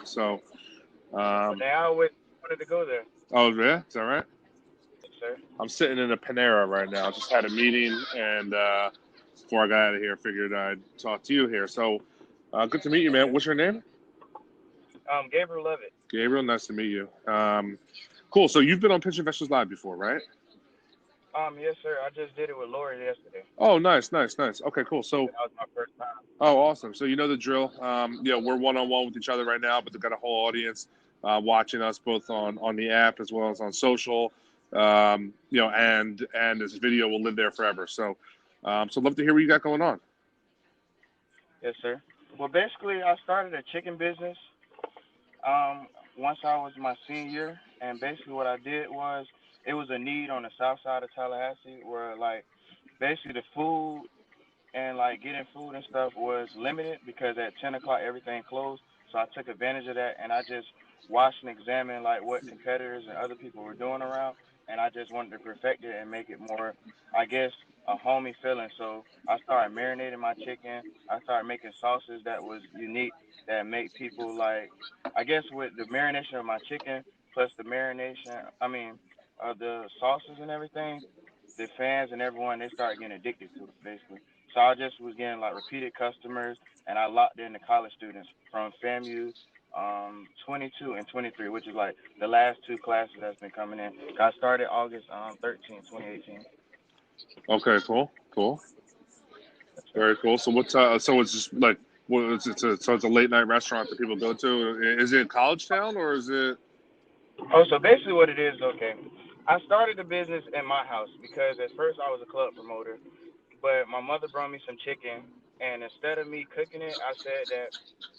So, But they always wanted to go there. oh yeah, is that right? Yes, sir. I'm sitting in a Panera right now. Just had a meeting, and before I got out of here, I figured I'd talk to you here. So, good to meet you, man. Okay. What's your name? Gabriel Lovett. Gabriel. Nice to meet you. Cool. So you've been on Pitch Investors Live before, right? Yes, sir. I just did it with Lori yesterday. Oh, nice, nice, nice. Okay, cool. So, That was my first time. oh, awesome. So you know the drill. We're one on one with each other right now, but they've got a whole audience watching us both on the app as well as on social. And this video will live there forever. So love to hear what you got going on. Yes, sir. Well, basically, I started a chicken business once I was my senior, and basically what I did was it was a need on the south side of Tallahassee where like basically the food and like getting food and stuff was limited because at 10 o'clock everything closed. So I took advantage of that and I just watched and examined like what competitors and other people were doing around, and I just wanted to perfect it and make it more, I guess, a homey feeling. So I started marinating my chicken. I started making sauces that was unique that make people like, I guess with the marination of my chicken plus the marination, I mean, of the sauces and everything, the fans and everyone they started getting addicted to it basically. So I just was getting like repeated customers, and I locked in the college students from FAMU 22 and 23, which is like the last two classes that's been coming in. I started August 13, 2018. Okay, cool, cool, Yes, sir. very cool. So so it's just like, well, it's a late night restaurant that people go to. Is it College Town or is it? Oh, so basically what it is, okay. I started the business in my house because at first I was a club promoter, but my mother brought me some chicken, and instead of me cooking it, I said that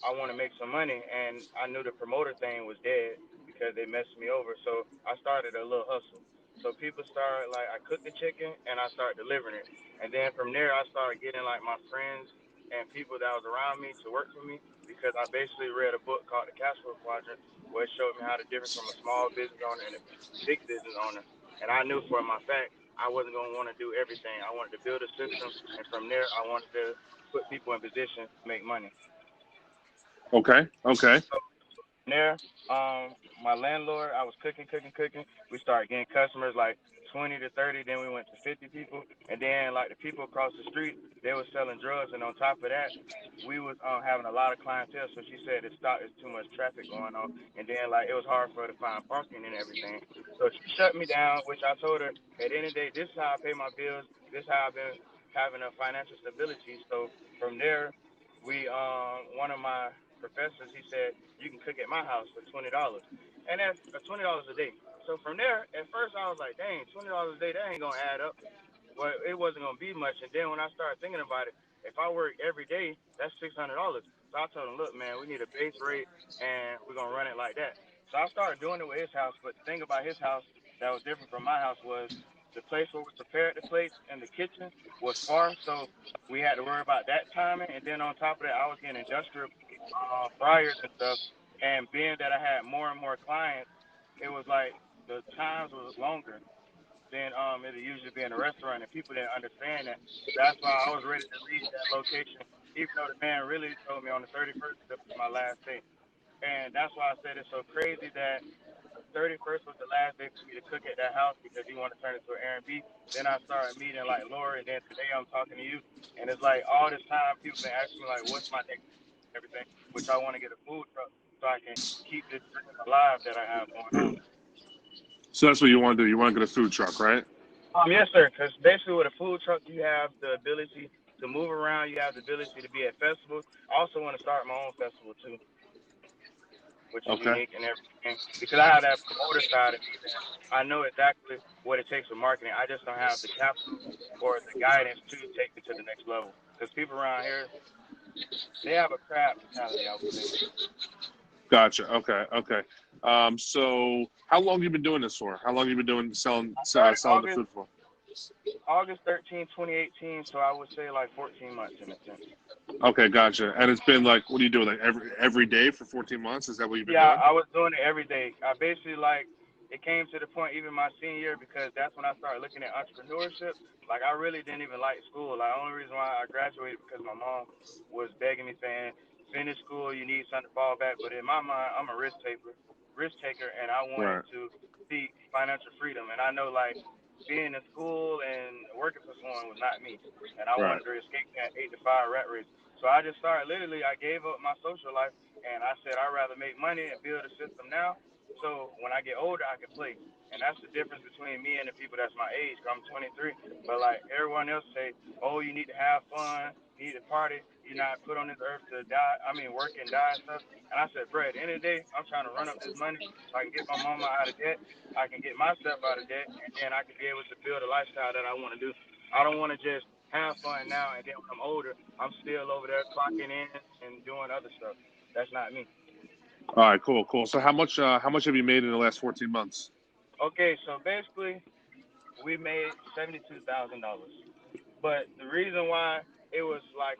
I want to make some money, and I knew the promoter thing was dead because they messed me over. So I started a little hustle. So people started like I cooked the chicken and I started delivering it, and then from there I started getting like my friends and people that was around me to work for me because I basically read a book called the Cashflow Quadrant where it showed me how the difference from a small business owner and a big business owner, and I knew for my fact I wasn't going to want to do everything. I wanted to build a system, and from there, I wanted to put people in position to make money. Okay, okay, So from there, my landlord, I was cooking, cooking, cooking. We started getting customers like 20 to 30. Then we went to 50 people, and then like the people across the street, they were selling drugs, and on top of that, we was having a lot of clientele. So she said the stock is too much traffic going on, and then like it was hard for her to find parking and everything. So she shut me down, which I told her at the end of the day, this is how I pay my bills. This is how I've been having a financial stability. So from there, we one of my professors, he said you can cook at my house for $20, and that's $20 a day. So from there, at first I was like, dang, $20 a day, that ain't gonna add up. Well, it wasn't gonna be much. And then when I started thinking about it, if I work every day, that's $600. So I told him, look, man, we need a base rate, and we're gonna run it like that. So I started doing it with his house. But the thing about his house that was different from my house was the place where we prepared the plates and the kitchen was far, so we had to worry about that timing. And then on top of that, I was getting industrial fryers and stuff. And being that I had more and more clients, it was like the times was longer than it'd usually be in a restaurant, and people didn't understand that. That's why I was ready to leave that location, even though the man really told me on the 31st that was my last day. And that's why I said it's so crazy that the 31st was the last day for me to cook at that house because he wanted to turn it to an Airbnb. Then I started meeting like Laura, and then today I'm talking to you, and it's like all this time people been asking me like, what's my next everything, which I want to get a food truck so I can keep this dream alive that I have going on. so that's what you want to do. You want to get a food truck, right? Yes, sir. Because basically, with a food truck, you have the ability to move around. You have the ability to be at festivals. I also want to start my own festival too, which is Okay. unique and everything. Because I have that promoter side of me that I know exactly what it takes for marketing. I just don't have the capital or the guidance to take it to the next level. Because people around here, they have a crab mentality, I would say. Gotcha. Okay. Okay. So how long you been doing this for? How long you been doing I started selling the food for? August 13, 2018. So I would say like 14 months in a sense. Okay, gotcha. And it's been like, what do you do? Like every day for 14 months? Is that what you've been Yeah, doing? I was doing it every day. I basically like it came to the point even my senior year because that's when I started looking at entrepreneurship. Like I really didn't even like school. Like the only reason why I graduated because my mom was begging me saying finish school, you need something to fall back. But in my mind, I'm a risk taker, and I wanted Right. to seek financial freedom. And I know like being in school and working for someone was not me, and I Right. wanted to escape that 8 to 5 rat race. So I just started literally. I gave up my social life, and I said I'd rather make money and build a system now. So when I get older, I can play. And that's the difference between me and the people that's my age. 'Cause I'm 23, but like everyone else say, oh, you need to have fun, you need to party, you're not put on this earth to die. I mean, work and die and stuff. And I said, bro, at the end of the day, I'm trying to run up this money so I can get my mama out of debt, I can get myself out of debt, and then I can be able to build a lifestyle that I want to do. I don't want to just have fun now, and then when I'm older, I'm still over there clocking in and doing other stuff. That's not me. All right. Cool. Cool. So how much have you made in the last 14 months? Okay, so basically, we made $72,000. But the reason why it was like,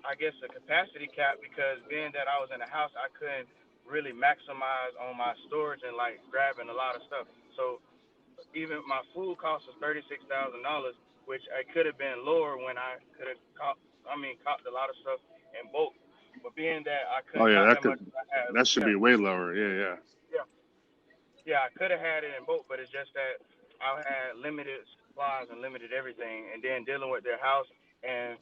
I guess, a capacity cap, because being that I was in the house, I couldn't really maximize on my storage and like grabbing a lot of stuff. So even my food cost was $36,000, which I could have been lower when I could have caught a lot of stuff in bulk. But being that I Oh couldn't yeah, caught that that much, could I had, that should yeah, be way lower. Yeah. yeah, yeah, I could have had it in both, but it's just that I had limited supplies and limited everything, and then dealing with their house, and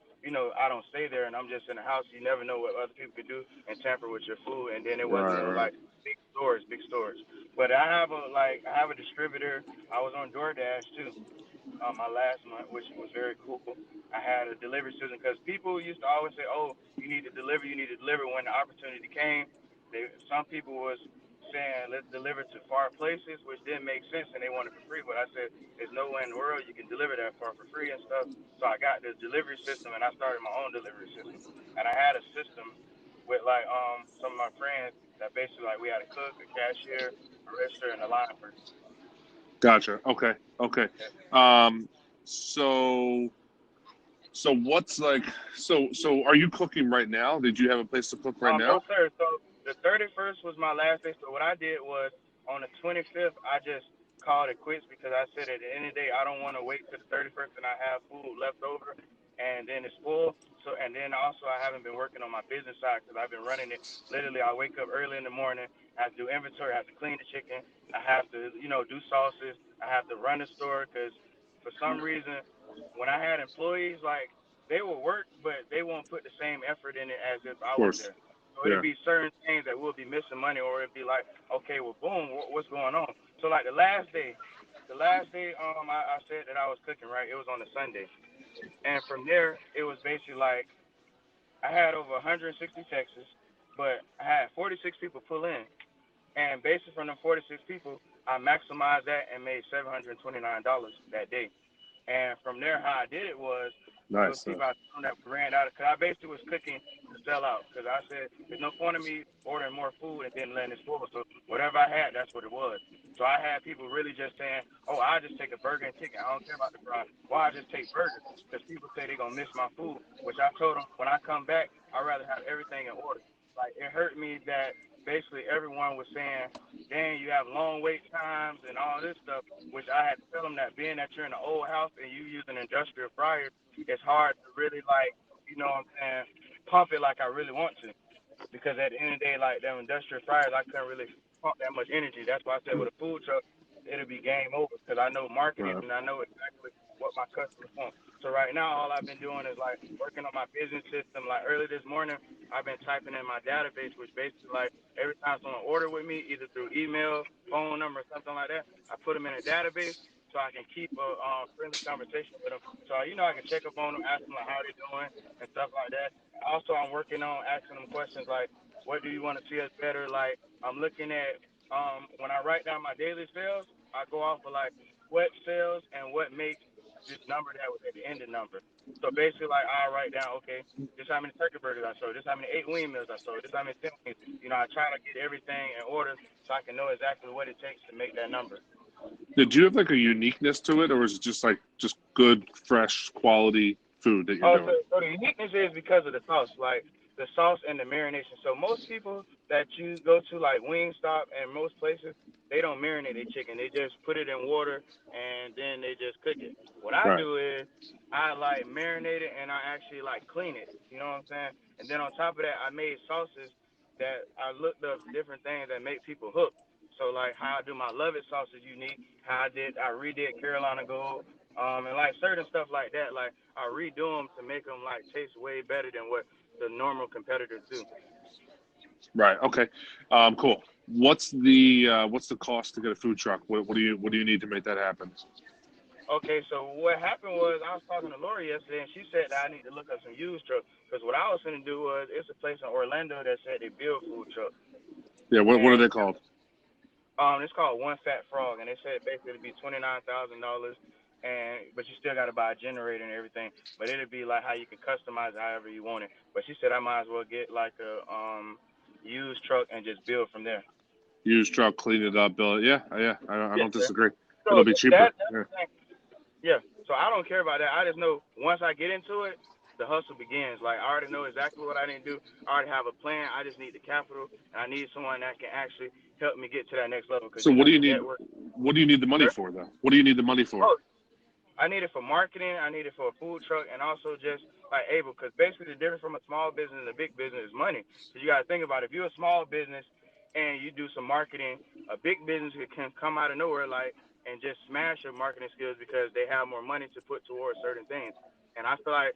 I don't stay there, and I'm just in the house. You never know what other people could do and tamper with your food, and then it wasn't Right. no Right. like big storage. But I have a distributor. I was on DoorDash too, my last month, which was very cool. I had a delivery system because people used to always say, "Oh, you need to deliver, you need to deliver." When the opportunity came, some people was saying, "Let's deliver to far places," which didn't make sense, and they wanted it for free. But I said, "There's no way in the world you can deliver that far for free and stuff." So I got this delivery system, and I started my own delivery system. And I had a system with like some of my friends that basically like we had a cook, a cashier, a register, and a line person. Gotcha. Okay. Okay. Um. So what's like? So are you cooking right now? Did you have a place to cook right No, now? sir. So the 31st was my last day. So what I did was on the 25th, I just called it quits because I said at the end of the day, I don't want to wait till the 31st and I have food left over and then it's full. So, and then also I haven't been working on my business side because I've been running it. Literally, I wake up early in the morning, I have to do inventory, I have to clean the chicken, I have to, do sauces, I have to run the store because for some reason, when I had employees, like, they will work, but they won't put the same effort in it as if I Of was course. there. So it'd Yeah. be certain things that we'll be missing money, or it'd be like, okay, well, boom, what's going on? So like the last day, I said that I was cooking, right? It was on a Sunday, and from there, it was basically like I had over 160 texts, but I had 46 people pull in, and basically from the 46 people, I maximized that and made $729 that day. And from there, how I did it was it was Nice. people I found that ran out of, because I basically was cooking to sell out. Because I said there's no point in me ordering more food and then letting it spoil. So whatever I had, that's what it was. So I had people really just saying, "Oh, I just take a burger and chicken. I don't care about the fries. Why I just take burgers?" Because people say they're gonna miss my food. Which I told them when I come back, I'd rather have everything in order. Like it hurt me that basically everyone was saying, "Dang, you have long wait times and all this stuff," which I had to tell them that being that you're in an old house and you using industrial fryers, it's hard to really like, what I'm saying, pump it like I really want to. Because at the end of the day, like them industrial fryers, I couldn't really pump that much energy. That's why I said with a food truck, it'll be game over because I know marketing Right. and I know exactly what my customers want. So right now, all I've been doing is like working on my business system. Like early this morning, I've been typing in my database, which basically like every time someone order with me, either through email, phone number, or something like that, I put them in a database so I can keep a friendly conversation with them. So I can check up on them, ask them like how they doing and stuff like that. Also, I'm working on asking them questions like, what do you want to see us better? Like, I'm looking at when I write down my daily sales, I go off of like what sales and what makes this number that was at the end of the number. So basically, like I write down, okay, this how many turkey burgers I sold, this how many 8 wing meals I sold, this how many 10 wings. I try to get everything in order so I can know exactly what it takes to make that number. Did you have like a uniqueness to it, or is it just good, fresh, quality food that you're Oh, so, doing? so the uniqueness is because of the sauce, like the sauce and the marination. So most people that you go to, like Wingstop and most places, they don't marinate their chicken. They just put it in water and then they just cook it. What I Right. do is I like marinate it and I actually like clean it. You know what I'm saying? And then on top of that, I made sauces that I looked up different things that make people hook. So like how I do my Lovett sauce is unique. I redid Carolina Gold, and like certain stuff like that. Like I redo them to make them like taste way better than what the normal competitors do. Right. Okay. Cool. What's the cost to get a food truck? What do you need to make that happen? Okay, so what happened was I was talking to Lori yesterday, and she said that I need to look up some used trucks because what I was going to do was it's a place in Orlando that said they build food trucks, Yeah. What are and they called? it's called One Fat Frog, and they said basically it'd be $29,000, and but you still got to buy a generator and everything, but it'd be like how you can customize it however you want it. But she said I might as well get like a used truck and just build from there. Used truck, clean it up, build it. Yeah. Yeah. I Yes, don't sir. disagree. So It'll be cheaper. that's Yeah. the thing. Yeah. So I don't care about that. I just know once I get into it, the hustle begins. Like I already know exactly what I need to do. I already have a plan. I just need the capital, and I need someone that can actually help me get to that next level. Because So what do you the need? network. What do you need the money Sir? for, though? What do you need the money for? Oh, I need it for marketing. I need it for a food truck, and also just like able. Because basically, the difference from a small business and a big business is money. So you got to think about it. If you're a small business and you do some marketing, a big business can come out of nowhere like and just smash your marketing skills because they have more money to put towards certain things. And I feel like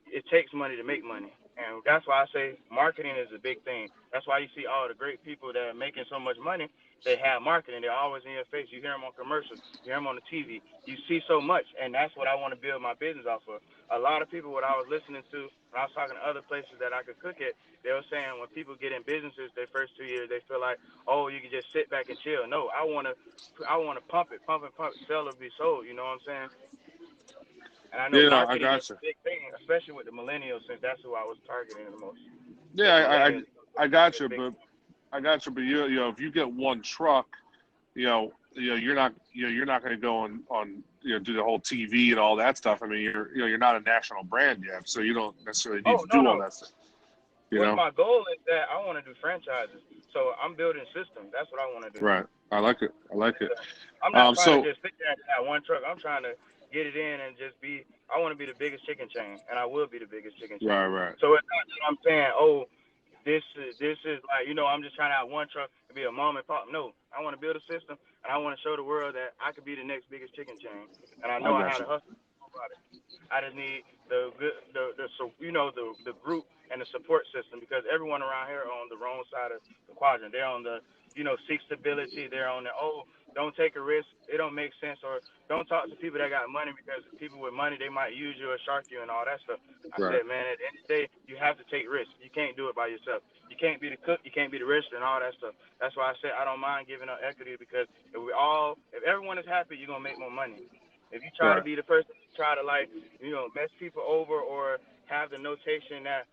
it takes money to make money. And that's why I say marketing is a big thing. That's why you see all the great people that are making so much money. They have marketing. They're always in your face. You hear them on commercials. You hear them on the TV. You see so much, and that's what I want to build my business off of. A lot of people, what I was listening to when I was talking to other places that I could cook at, they were saying when people get in businesses, their first 2 years, they feel like, oh, you can just sit back and chill. No, I want to pump it, pump it, pump it, sell or be sold. You know what I'm saying? And I know Yeah. No, I marketing is gotcha. a big thing, especially with the millennials, since that's who I was targeting the most. Yeah. The millennials I gotcha. is big. But if you get one truck, you're not going to go on do the whole TV and all that stuff. I mean, you're not a national brand yet, so you don't necessarily need Oh to no do all no. that stuff. You What's know. my goal is that I want to do franchises. So I'm building systems. That's what I want to do. Right. I like it. I like it. So I'm not trying to So just sit there and have one truck. I'm trying to get it in and just be. I want to be the biggest chicken chain, and I will be the biggest chicken chain. right. So it's not that I'm saying, oh, this is like I'm just trying to have one truck and be a mom and pop. No, I want to build a system and I want to show the world that I could be the next biggest chicken chain. And I I know I got had you. a hustle about it. I just need the good the so the group and the support system because everyone around here are on the wrong side of the quadrant. They're on the seek stability. They're on the don't take a risk. It don't make sense or don't talk to people that got money because people with money they might use you or shark you and all that stuff. I Right. said, man, at the end of the day, you have to take risks. You can't do it by yourself. You can't be the cook. You can't be the restaurant and all that stuff. That's why I said I don't mind giving up equity because if everyone is happy, you're gonna make more money. If you try to Right. be the person, try to mess people over or have the notation that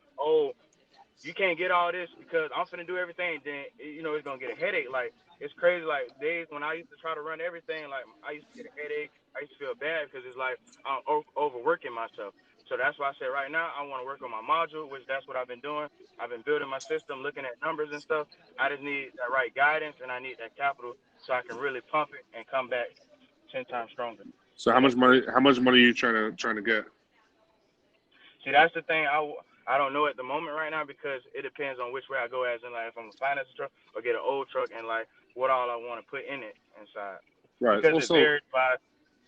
you can't get all this because I'm finna do everything, then it's gonna get a headache. Like it's crazy. Like days when I used to try to run everything, like I used to get a headache. I used to feel bad because it's like I'm overworking myself. So that's why I said right now I want to work on my module, which that's what I've been doing. I've been building my system, looking at numbers and stuff. I just need that right guidance and I need that capital so I can really pump it and come back 10 times stronger So the next year. how much money are you trying to get? See, that's the thing. I don't know at the moment right now because it depends on which way I go. As in, like, if I'm a finance truck or get an old truck, and like what all I want to put in it inside, Right. because Well, it varies by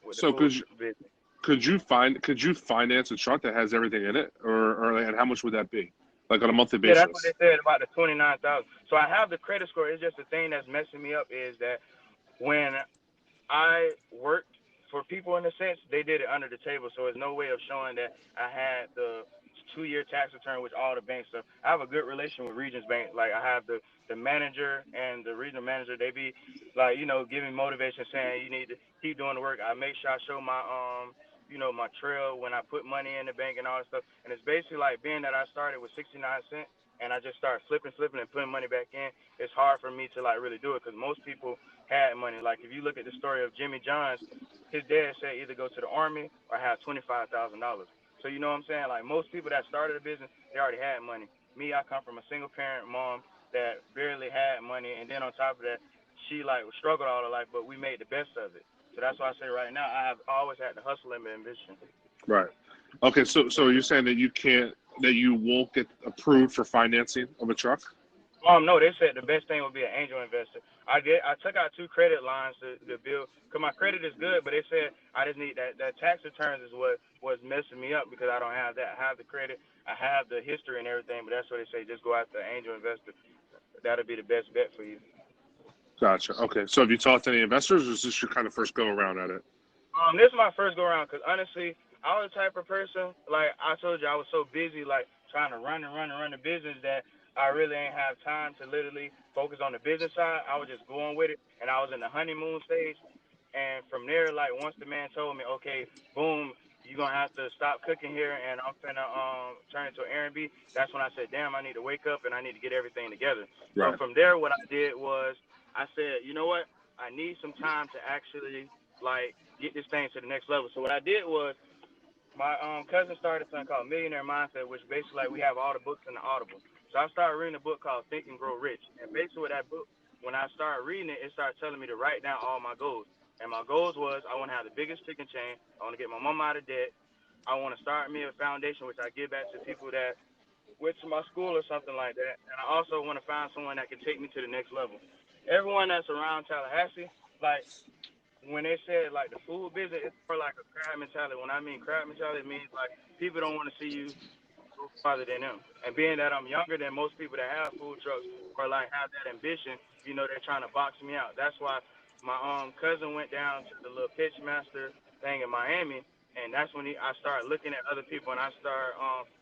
with the so food business. could you finance a truck that has everything in it, or and how much would that be, like on a monthly Yeah, that's what they basis? said about the 29,000. So I have the credit score. It's just the thing that's messing me up is that when I worked for people in a sense, they did it under the table. So there's no way of showing that I had the 2 year tax return, which all the banks stuff. I have a good relation with Regions Bank. Like I have the manager and the regional manager. They be like, giving motivation, saying you need to keep doing the work. I make sure I show my my trail when I put money in the bank and all that stuff. And it's basically like being that I started with 69 cents and I just started flipping and putting money back in. It's hard for me to like really do it because most people had money. Like if you look at the story of Jimmy Johns, his dad said either go to the army or have $25,000. So you know what I'm saying? Like most people that started a business, they already had money. Me, I come from a single parent mom. that barely had money, and then on top of that, she like struggled all her life, but we made the best of it. So that's why I say right now I have always had the hustle and the ambition. Right. Okay. So you're saying that you won't get approved for financing of a truck? No, they said the best thing would be an angel investor. I took out 2 credit lines to build, cause my credit is good, but they said I just need that tax returns is what was messing me up because I don't have that. I have the credit, I have the history and everything, but that's what they say. Just go after an angel investor. That'll be the best bet for you. Gotcha. Okay. So have you talked to any investors, or is this your kind of first go around at it? This is my first go around because honestly, I was the type of person, like I told you, I was so busy like trying to run the business that I really ain't have time to literally focus on the business side. I was just going with it, and I was in the honeymoon stage. And from there, like once the man told me, okay, boom, you're gonna have to stop cooking here, and I'm finna turn it to an Airbnb. That's when I said, damn, I need to wake up and I need to get everything together. So Right. from there, what I did was I said, you know what, I need some time to actually like get this thing to the next level. So what I did was my cousin started something called Millionaire Mindset, which basically like we have all the books in the Audible. So I started reading a book called Think and Grow Rich. And basically with that book, when I started reading it, it started telling me to write down all my goals. And my goals was I want to have the biggest chicken chain. I want to get my mom out of debt. I want to start me a foundation, which I give back to people that went to my school or something like that. And I also want to find someone that can take me to the next level. Everyone that's around Tallahassee, like when they said like the food business, it's more like a crab mentality. When I mean crab mentality, it means like people don't want to see you go farther than them. And being that I'm younger than most people that have food trucks or like have that ambition, they're trying to box me out. That's why my cousin went down to the little pitch master thing in Miami, and that's when I started looking at other people, and I started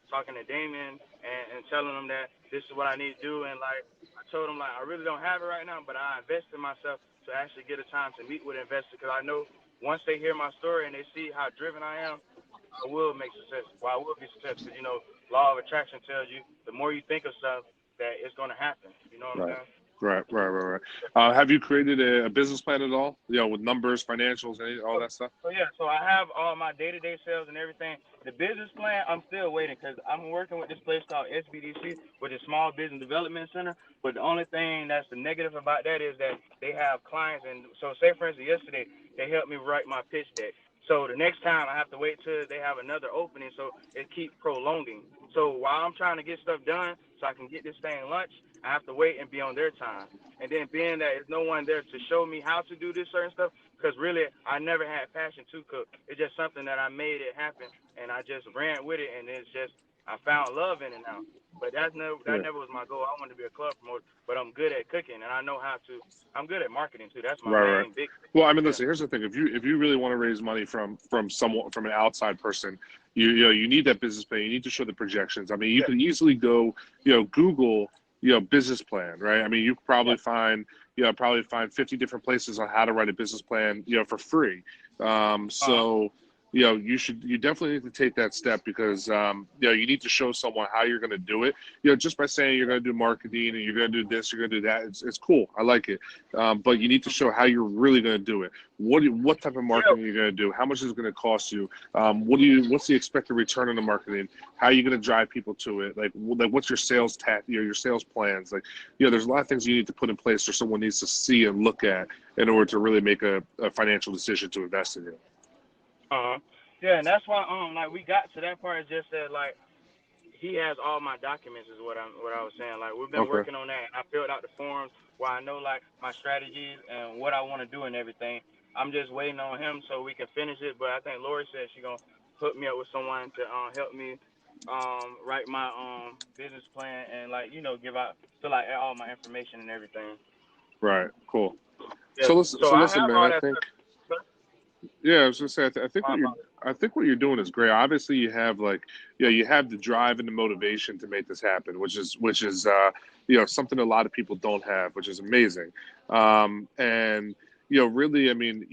talking to Damien and telling him that this is what I need to do. And like I told him, like I really don't have it right now, but I invest in myself to actually get a time to meet with investors because I know once they hear my story and they see how driven I am, I will make success. Well, I will be successful because law of attraction tells you the more you think of stuff that it's going to happen. You know what I'm Right. saying? Right. Have you created a business plan at all? With numbers, financials, all that stuff? So I have all my day-to-day sales and everything. The business plan, I'm still waiting because I'm working with this place called SBDC, which is Small Business Development Center. But the only thing that's the negative about that is that they have clients. And so say, for instance, yesterday, they helped me write my pitch deck. So the next time I have to wait till they have another opening, so it keeps prolonging. So while I'm trying to get stuff done so I can get this thing launched, I have to wait and be on their time. And then being that there's no one there to show me how to do this certain stuff, because really I never had passion to cook. It's just something that I made it happen, and I just ran with it, and it's just I found love in it now. But that Yeah. never was my goal. I wanted to be a club promoter, but I'm good at cooking, and I know how to. I'm good at marketing too. That's my Right. main big thing. Well, I mean, Yeah. listen. Here's the thing: if you really want to raise money from someone, from an outside person, you need that business plan. You need to show the projections. I mean, you Yeah. could easily go Google business plan, right? I mean, you could probably find 50 different places on how to write a business plan for free. So you definitely need to take that step because you need to show someone how you're going to do it. Just by saying you're going to do marketing and you're going to do this, you're going to do that, it's cool. I like it. But you need to show how you're really going to do it. What type of marketing are you going to do? How much is it going to cost you? What's the expected return on the marketing? How are you going to drive people to it? Like what's your sales your sales plans? Like there's a lot of things you need to put in place or someone needs to see and look at in order to really make a financial decision to invest in you. Yeah, and that's why like we got to that part. It's just that like he has all my documents is what I was saying. Like we've been Okay. working on that. I filled out the forms where I know like my strategies and what I want to do and everything. I'm just waiting on him so we can finish it. But I think Lori said she's gonna hook me up with someone to help me write my business plan and like give out fill out all my information and everything. Right. Cool. Yeah. So listen, So so I listen, have man. all I that think. stuff. Yeah, I was gonna say. My apologies. I think what you're doing is great. Obviously, you have you have the drive and the motivation to make this happen, which is something a lot of people don't have, which is amazing. And really, I mean,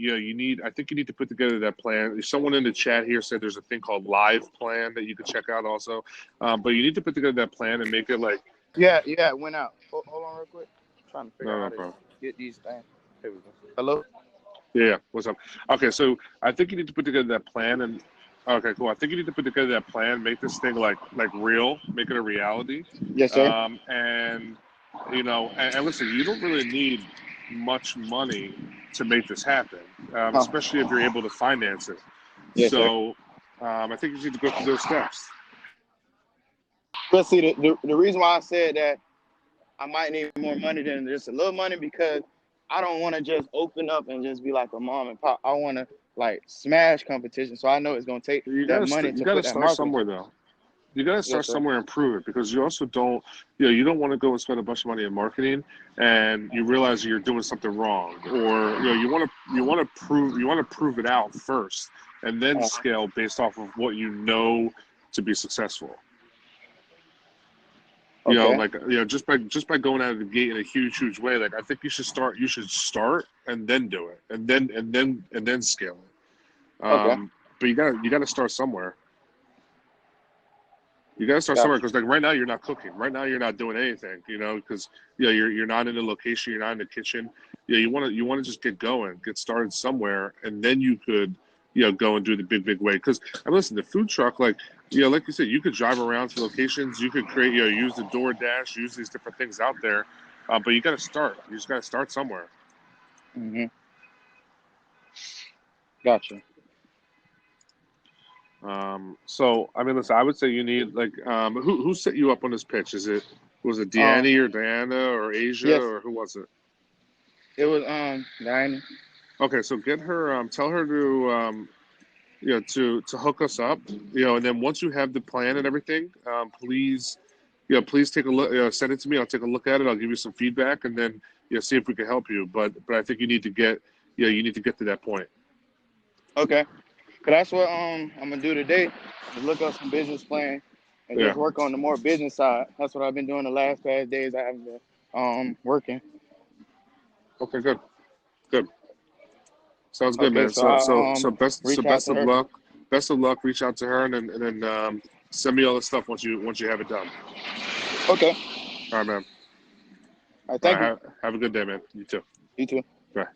I think you need to put together that plan. Someone in the chat here said there's a thing called Live Plan that you could check out also. But you need to put together that plan and make it like. Yeah, it went out. Hold on real quick. I'm trying to figure No, out no how to problem. get these things. Here we go. Hello? Yeah, what's up? Okay, so I think you need to put together that plan and okay, cool. I think you need to put together that plan, make this thing like real, make it a reality. Yes, sir. And you know, and listen, you don't really need much money to make this happen, especially if you're able to finance it. Yes, So I think you need to go through those steps. But see, the reason why I said that I might need more money than just a little money, because I don't want to just open up and just be like a mom and pop. I want to like smash competition. So I know it's going to take that money to put that start marketing. somewhere though. You got to start Yes, sir. somewhere and prove it, because you also don't, you know, you don't want to go and spend a bunch of money in marketing and you realize you're doing something wrong, or you know, you want to prove it out first and then scale based off of what you know to be successful. You know, like, you know, just by going out of the gate in a huge way, like I think you should start and then do it, and then scale it. But you gotta start somewhere. You gotta start somewhere, because like right now you're not cooking. Right now you're not doing anything. You know, because you know, you're not in the location. You're not in the kitchen. Yeah, you want to just get going, get started somewhere, and then you could, you know, go and do the big way. Because listen, the food truck, like, you know, like you said, you could drive around to locations. You could create, you know, use the DoorDash, use these different things out there. But you got to start. You just got to start somewhere. Mm-hmm. Gotcha. So I mean, listen, I would say you need like who set you up on this pitch? Was it Deanne or Diana or Asia, yes, or who was it? It was Diana. Okay, so get her, tell her to you know, to hook us up, you know, and then once you have the plan and everything, please, you know, please take a look, send it to me. I'll take a look at it. I'll give you some feedback, and then, you know, see if we can help you. But I think you need to get, you know, you need to get to that point. Okay. Cause that's what I'm gonna do today, is look up some business plan and just work on the more business side. That's what I've been doing the last past days. I haven't been working. Okay, good. Sounds good, man. So So best of luck. Best of luck. Reach out to her, and then send me all the stuff once you have it done. Okay. All right, man. All right, thank you. Have a good day, man. You too. You too. Bye.